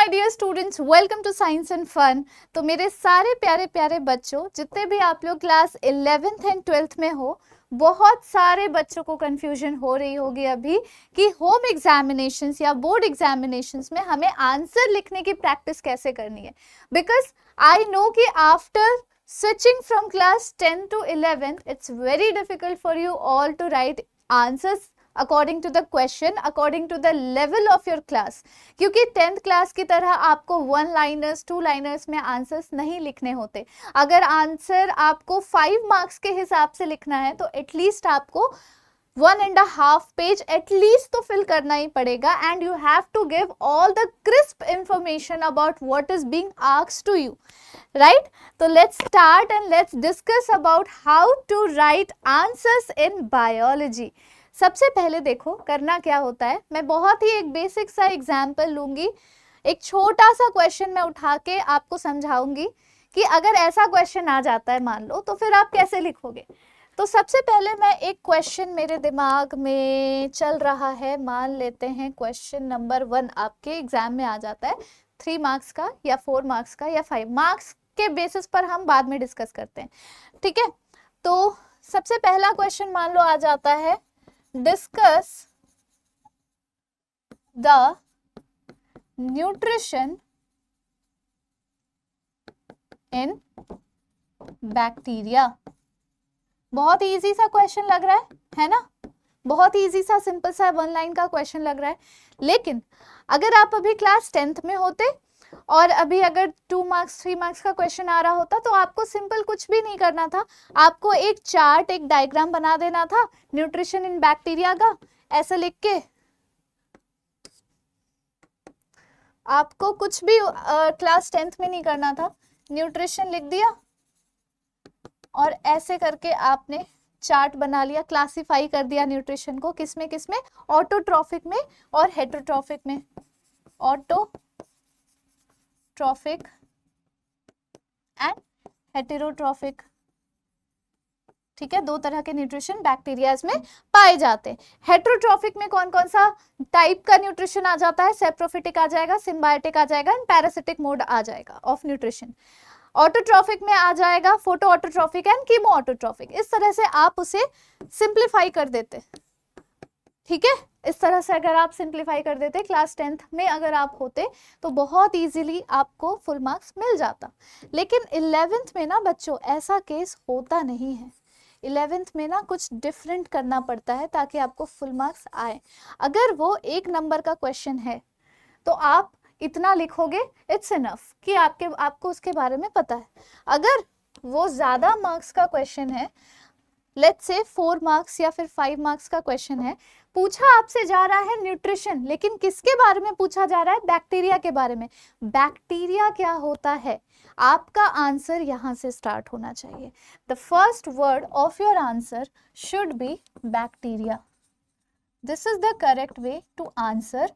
My dear students, welcome to science and fun. तो मेरे सारे प्यारे प्यारे बच्चों, जितने भी आप लोग क्लास 11th एंड 12th में हो, बहुत सारे बच्चों को कंफ्यूजन हो रही होगी अभी कि होम एग्जामिनेशंस या बोर्ड एग्जामिनेशंस में हमें आंसर लिखने की प्रैक्टिस कैसे करनी है। बिकॉज आई नो कि after switching from class 10 to 11th, it's very difficult for you all to write answers according to the question, according to the level of your class. क्योंकि 10th class की तरह आपको 1 liners 2 liners में answers नहीं लिखने होते। अगर answer आपको 5 मार्क्स के हिसाब से लिखना है तो एटलीस्ट आपको 1.5 पेज एटलीस्ट तो फिल करना ही पड़ेगा, and you have to give all the crisp information about what is being asked to you, right? तो let's start and let's discuss about how to write answers in biology. सबसे पहले देखो करना क्या होता है। मैं बहुत ही एक बेसिक सा एग्जाम्पल लूंगी, एक छोटा सा क्वेश्चन मैं उठा के आपको समझाऊंगी कि अगर ऐसा क्वेश्चन आ जाता है मान लो, तो फिर आप कैसे लिखोगे। तो सबसे पहले मैं एक क्वेश्चन मेरे दिमाग में चल रहा है, मान लेते हैं क्वेश्चन नंबर 1 आपके एग्जाम में आ जाता है, 3 मार्क्स का या 4 मार्क्स का या 5 मार्क्स के बेसिस पर हम बाद में डिस्कस करते हैं, ठीक है। तो सबसे पहला क्वेश्चन मान लो आ जाता है, discuss the nutrition in bacteria. बहुत ही इजी सा क्वेश्चन लग रहा है ना? बहुत ही इजी सा सिंपल सा 1 लाइन का क्वेश्चन लग रहा है। लेकिन अगर आप अभी क्लास 10th में होते और अभी अगर 2 मार्क्स 3 मार्क्स का क्वेश्चन आ रहा होता तो आपको सिंपल कुछ भी नहीं करना था, आपको एक चार्ट एक डायग्राम बना देना था न्यूट्रिशन इन बैक्टीरिया का, ऐसा लिख के। आपको कुछ भी क्लास 10th में नहीं करना था, न्यूट्रिशन लिख दिया और ऐसे करके आपने चार्ट बना लिया, क्लासिफाई कर दिया न्यूट्रिशन को किसमें किसमें, ऑटोट्रॉफिक में और हेटरोट्रॉफिक में। ऑटोट्रॉफिक एंड हेटेरोट्रॉफिक, ठीक है। 2 तरह के न्यूट्रिशन बैक्टीरियाज में पाए जाते हैं। हेटेरोट्रॉफिक में कौन कौन सा टाइप का न्यूट्रिशन आ जाता है? सेप्रोफिटिक आ जाएगा, सिम्बायोटिक आ जाएगा एंड पैरासिटिक मोड आ जाएगा ऑफ न्यूट्रिशन। ऑटोट्रॉफिक में आ जाएगा photo autotrophic and chemo autotrophic. इस तरह से आप उसे सिंप्लीफाई कर देते, ठीक है। इस तरह से अगर आप सिंप्लीफाई कर देते क्लास 10th में अगर आप होते तो बहुत इजीली आपको फुल मार्क्स मिल जाता। लेकिन 11th में ना बच्चों ऐसा केस होता नहीं है। 11th में ना कुछ डिफरेंट करना पड़ता है ताकि आपको फुल मार्क्स आए। अगर वो 1 नंबर का क्वेश्चन है तो आप इतना लिखोगे, इट्स इनफ कि आपको उसके बारे में पता है। अगर वो ज्यादा मार्क्स का क्वेश्चन है, लेट्स से 4 मार्क्स या फिर 5 मार्क्स का क्वेश्चन है, पूछा आपसे जा रहा है न्यूट्रिशन, लेकिन किसके बारे में पूछा जा रहा है? बैक्टीरिया के बारे में। बैक्टीरिया क्या होता है? आपका आंसर यहां से स्टार्ट होना चाहिए। The first word of your answer should be bacteria. This is the correct way to answer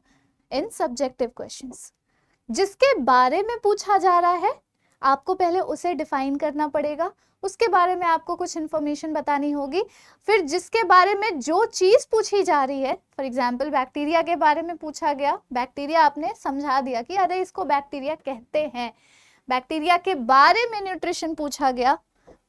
in subjective questions. जिसके बारे में पूछा जा रहा है आपको पहले उसे डिफाइन करना पड़ेगा, उसके बारे में आपको कुछ इंफॉर्मेशन बतानी होगी। फिर जिसके बारे में जो चीज पूछी जा रही है, फॉर एग्जांपल बैक्टीरिया के बारे में पूछा गया, बैक्टीरिया आपने समझा दिया कि अरे इसको बैक्टीरिया कहते हैं। बैक्टीरिया के बारे में न्यूट्रिशन पूछा गया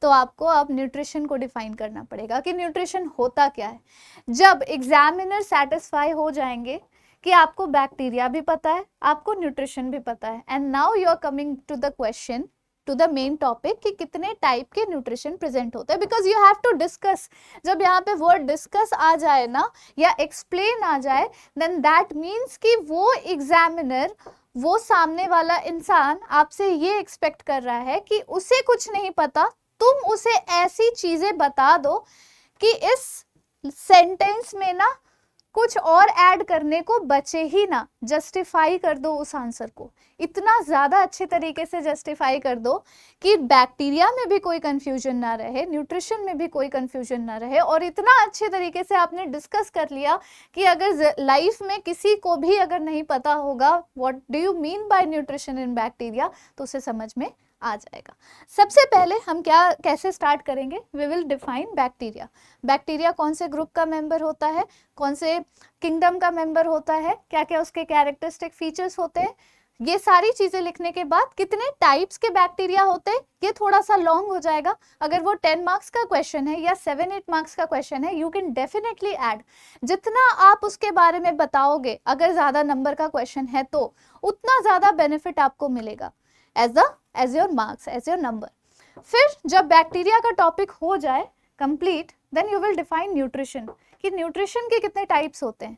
तो आपको अब न्यूट्रिशन को डिफाइन करना पड़ेगा कि न्यूट्रिशन होता क्या है। जब एग्जामिनर सेटिस्फाई हो जाएंगे कि आपको बैक्टीरिया भी पता है, आपको न्यूट्रिशन भी पता है, and now you are coming to the question, to the main topic कि कितने टाइप के न्यूट्रिशन प्रेजेंट होते हैं, because you have to discuss. जब यहाँ पे वर्ड डिस्कस आ जाए ना या एक्सप्लेन आ जाए, देन दैट मीन्स कि वो एग्जामिनर, वो सामने वाला इंसान आपसे ये एक्सपेक्ट कर रहा है कि उसे कुछ नहीं पता, तुम उसे ऐसी चीजें बता दो कि इस सेंटेंस में ना कुछ और ऐड करने को बचे ही ना। जस्टिफाई कर दो उस आंसर को, इतना ज्यादा अच्छे तरीके से जस्टिफाई कर दो कि बैक्टीरिया में भी कोई कंफ्यूजन ना रहे, न्यूट्रिशन में भी कोई कंफ्यूजन ना रहे। और इतना अच्छे तरीके से आपने डिस्कस कर लिया कि अगर लाइफ में किसी को भी अगर नहीं पता होगा what do you mean by nutrition in bacteria तो उसे समझ में आ जाएगा। सबसे पहले हम कैसे स्टार्ट करेंगे? We will define bacteria. Bacteria कौन से ग्रुप का मेंबर होता है, कौन से किंगडम का मेंबर होता है, क्या क्या उसके कैरेक्टरिस्टिक फीचर्स होते हैं, ये सारी चीजें लिखने के बाद कितने टाइप्स के बैक्टीरिया होते हैं, ये थोड़ा सा लॉन्ग हो जाएगा। अगर वो 10 मार्क्स का क्वेश्चन है या 7-8 मार्क्स का क्वेश्चन है, यू कैन डेफिनेटली ऐड। जितना आप उसके बारे में बताओगे, अगर ज्यादा नंबर का क्वेश्चन है तो उतना ज्यादा बेनिफिट आपको मिलेगा as your marks, as your number. फिर जब बैक्टीरिया का टॉपिक हो जाए complete, then you will define nutrition, कि न्यूट्रिशन के कितने टाइप्स होते हैं,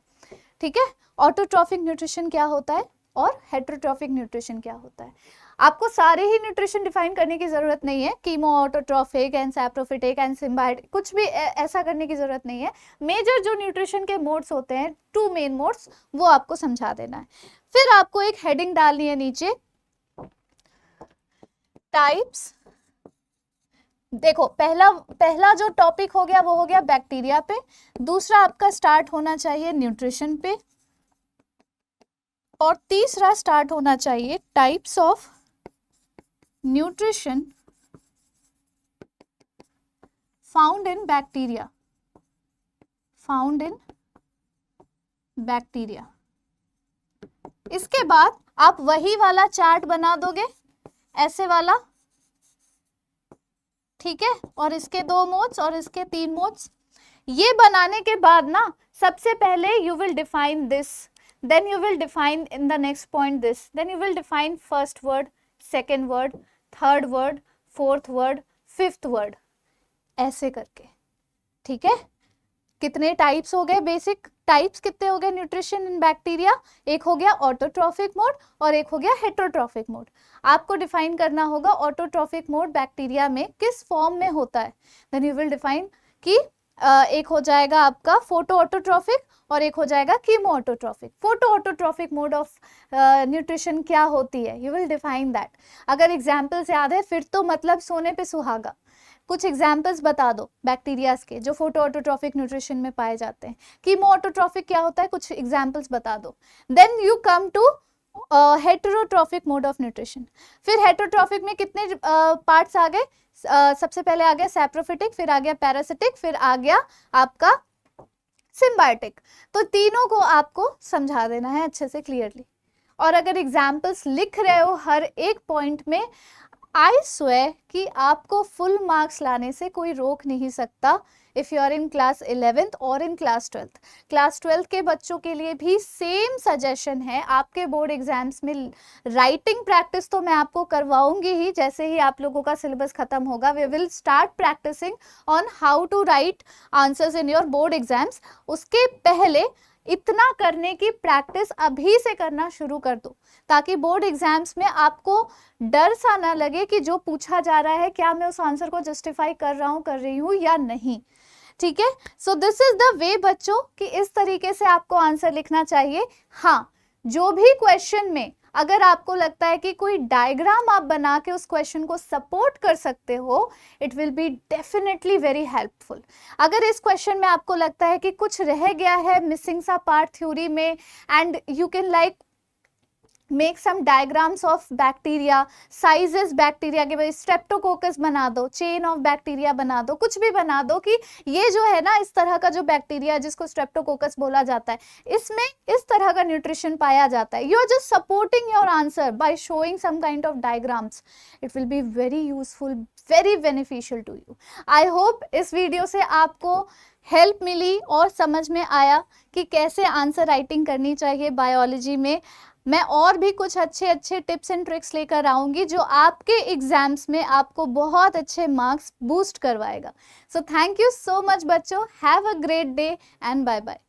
ठीक है। ऑटोट्रॉफिक न्यूट्रिशन क्या होता है और हेटरोट्रॉफिक न्यूट्रिशन क्या होता है। आपको सारे ही न्यूट्रिशन डिफाइन करने की जरूरत नहीं है, chemo, autotrophic and saprophytic and symbiotic, कुछ भी ऐसा करने की जरूरत नहीं है। मेजर जो न्यूट्रिशन के मोड्स होते हैं, 2 मेन मोड्स, वो आपको समझा देना है। फिर आपको एक हेडिंग डालनी है नीचे, टाइप्स। देखो पहला जो टॉपिक हो गया वो हो गया बैक्टीरिया पे, दूसरा आपका स्टार्ट होना चाहिए न्यूट्रिशन पे, और तीसरा स्टार्ट होना चाहिए types of nutrition found in bacteria, found in bacteria. इसके बाद आप वही वाला चार्ट बना दोगे, ऐसे वाला, ठीक है, और इसके 2 मोड्स और इसके 3 मोड्स। ये बनाने के बाद ना सबसे पहले you will define this, then you will define in the next point this, then you will define first word, second word, third word, fourth word, fifth word, ऐसे करके, ठीक है। कितने टाइप्स हो गए, बेसिक टाइप्स कितने हो गए न्यूट्रिशन इन बैक्टीरिया, एक हो गया ऑटोट्रॉफिक मोड और एक हो गया हेटरोट्रॉफिक मोड। आपको डिफाइन करना होगा ऑटोट्रॉफिक मोड बैक्टीरिया में किस फॉर्म में होता है, देन यू विल डिफाइन कि एक हो जाएगा आपका फोटो ऑटोट्रॉफिक और एक हो जाएगा chemo autotrophic. Photo autotrophic mode of nutrition क्या होती है, यू विल डिफाइन दैट। अगर एग्जाम्पल्स याद है फिर तो मतलब सोने पे सुहागा। कुछ एग्जाम्पल्स बता दो बैक्टीरियाज के जो फोटो ऑटोट्रॉफिक न्यूट्रिशन में पाए जाते हैं। कीमो ऑटोट्रॉफिक क्या होता है, कुछ एग्जाम्पल्स बता दो। Then you come to heterotrophic mode of nutrition. फिर हेटरोट्रॉफिक में कितने पार्ट्स आ गए, सबसे पहले आ गया सैप्रोफिटिक, फिर आ गया पैरासिटिक, फिर आ गया आपका सिम्बायोटिक। तो तीनों को आपको समझा देना है अच्छे से क्लियरली। और अगर एग्जाम्पल्स लिख रहे हो हर एक पॉइंट में, आई स्वेयर कि आपको फुल मार्क्स लाने से कोई रोक नहीं सकता if you are in class 11th और in class 12th। Class 12th के बच्चों के लिए भी सेम सजेशन है। आपके बोर्ड एग्जाम्स में राइटिंग प्रैक्टिस तो मैं आपको करवाऊंगी ही, जैसे ही आप लोगों का सिलेबस खत्म होगा we will start practising on how to write answers in your board exams. उसके पहले इतना करने की प्रैक्टिस अभी से करना शुरू कर दो, ताकि बोर्ड एग्जाम्स में आपको डर सा ना लगे कि जो पूछा जा रहा है क्या मैं उस आंसर को जस्टिफाई कर रहा हूँ, कर रही हूँ या नहीं, ठीक है। So this is the way बच्चों कि इस तरीके से आपको आंसर लिखना चाहिए। हाँ, जो भी क्वेश्चन में अगर आपको लगता है कि कोई डायग्राम आप बना के उस क्वेश्चन को सपोर्ट कर सकते हो, it will be definitely very helpful. अगर इस क्वेश्चन में आपको लगता है कि कुछ रह गया है मिसिंग सा पार्ट थ्योरी में, and you can like make some diagrams of bacteria, sizes bacteria के, स्ट्रेप्टोकोकस बना दो, चेन ऑफ बैक्टीरिया बना दो, कुछ भी बना दो कि ये जो है ना इस तरह का जो बैक्टीरिया जिसको स्ट्रेप्टोकोकस बोला जाता है, इसमें इस तरह का न्यूट्रिशन पाया जाता है। You are just supporting your answer by showing some kind of diagrams. It will be very useful, very beneficial to you. I hope इस वीडियो से आपको हेल्प मिली और समझ में आया कि कैसे आंसर राइटिंग करनी चाहिए बायोलॉजी में। मैं और भी कुछ अच्छे अच्छे टिप्स एंड ट्रिक्स लेकर आऊंगी जो आपके एग्जाम्स में आपको बहुत अच्छे मार्क्स बूस्ट करवाएगा। So thank you so much बच्चों, have a great day and bye bye.